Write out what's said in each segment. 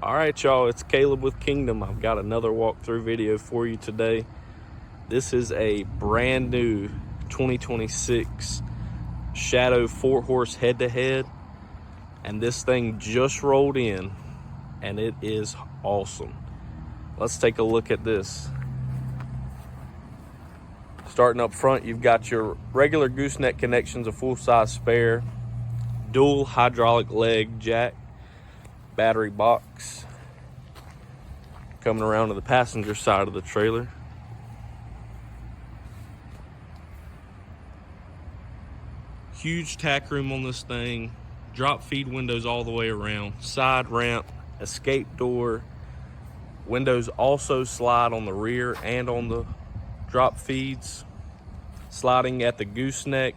All right, y'all, it's Caleb with Kingdom. I've got another walkthrough video for you today. This is a brand new 2026 Shadow 4-horse head-to-head, and this thing just rolled in, and it is awesome. Let's take a look at this. Starting up front, you've got your regular gooseneck connections, a full-size spare, dual hydraulic leg jack, battery box. Coming around to the passenger side of the trailer, huge tack room on this thing, drop feed windows all the way around, side ramp, escape door. Windows also slide on the rear and on the drop feeds, sliding at the gooseneck.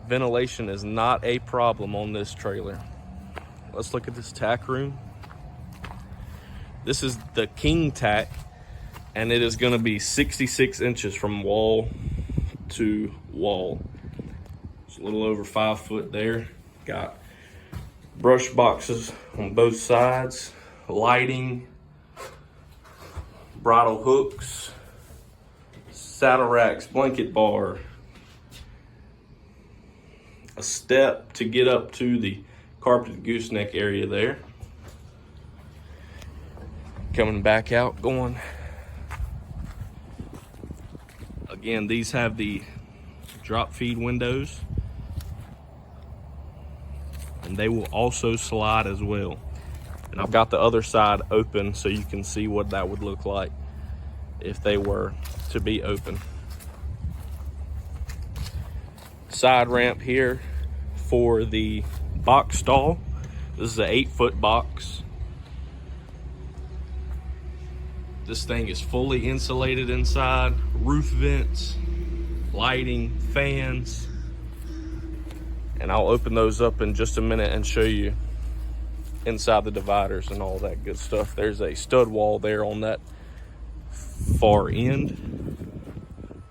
Ventilation is not a problem on this trailer. Let's look at this tack room. This is the King Tack, and it is going to be 66 inches from wall to wall. It's a little over 5 foot there. Got brush boxes on both sides, lighting, bridle hooks, saddle racks, blanket bar, a step to get up to the carpeted gooseneck area there. Coming back out, going. Again, these have the drop feed windows, and they will also slide as well. And I've got the other side open so you can see what that would look like if they were to be open. Side ramp here for the box stall. This is an 8-foot box. This thing is fully insulated inside, roof vents, lighting, fans, and I'll open those up in just a minute and show you inside the dividers and all that good stuff. There's a stud wall there on that far end.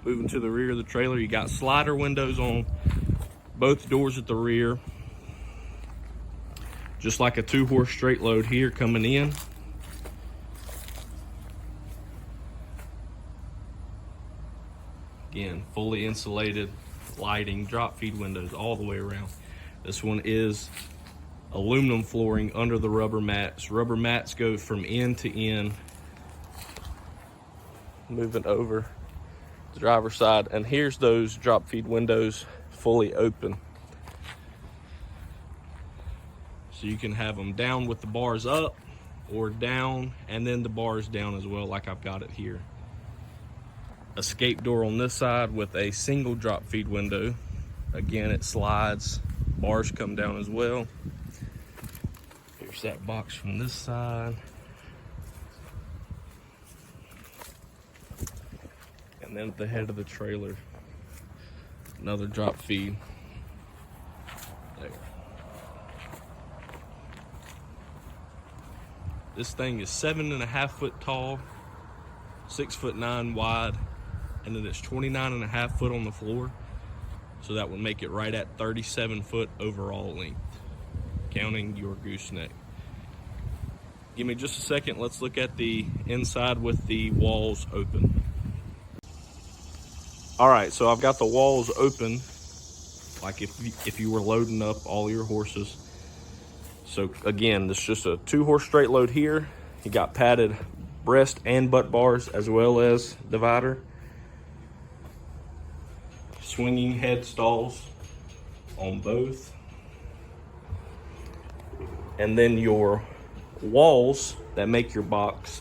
Moving to the rear of the trailer, you got slider windows on both doors at the rear, just like a 2-horse straight load here coming in. Again, fully insulated, lighting, drop feed windows all the way around. This one is aluminum flooring under the rubber mats. Rubber mats go from end to end. Moving over the driver's side, and here's those drop feed windows fully open. So you can have them down with the bars up or down, and then the bars down as well, like I've got it here. Escape door on this side with a single drop feed window. Again, it slides, bars come down as well. Here's that box from this side. And then at the head of the trailer, another drop feed. There. This thing is 7.5 foot tall, 6'9" wide, and then it's 29.5 foot on the floor. So that would make it right at 37 foot overall length, counting your gooseneck. Give me just a second. Let's look at the inside with the walls open. All right, so I've got the walls open, like if you were loading up all your horses. So again, this is just a 2-horse straight load here. You got padded breast and butt bars as well as divider. Swinging head stalls on both. And then your walls that make your box,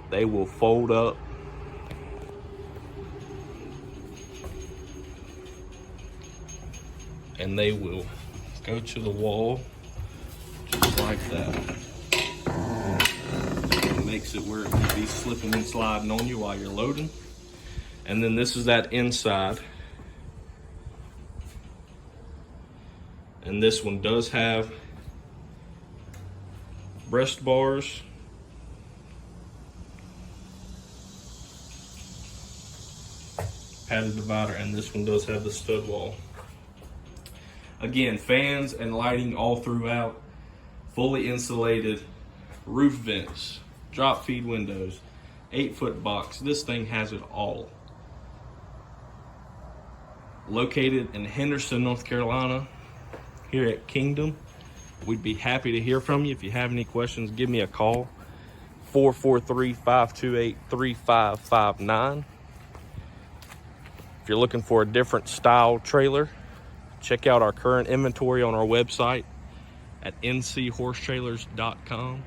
they will fold up. And they will go to the wall just like that. It makes it where it can be slipping and sliding on you while you're loading. And then this is that inside. And this one does have breast bars. Padded divider, and this one does have the stud wall. Again, fans and lighting all throughout. fully insulated roof vents, drop feed windows, 8-foot box. This thing has it all. Located in Henderson, North Carolina, here at Kingdom. We'd be happy to hear from you. If you have any questions, give me a call. 443-528-3559. If you're looking for a different style trailer, check out our current inventory on our website at nchorsetrailers.com.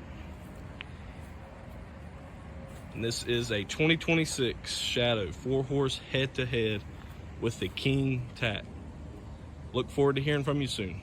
And this is a 2026 Shadow 4-horse head-to-head with the King Tack. Look forward to hearing from you soon.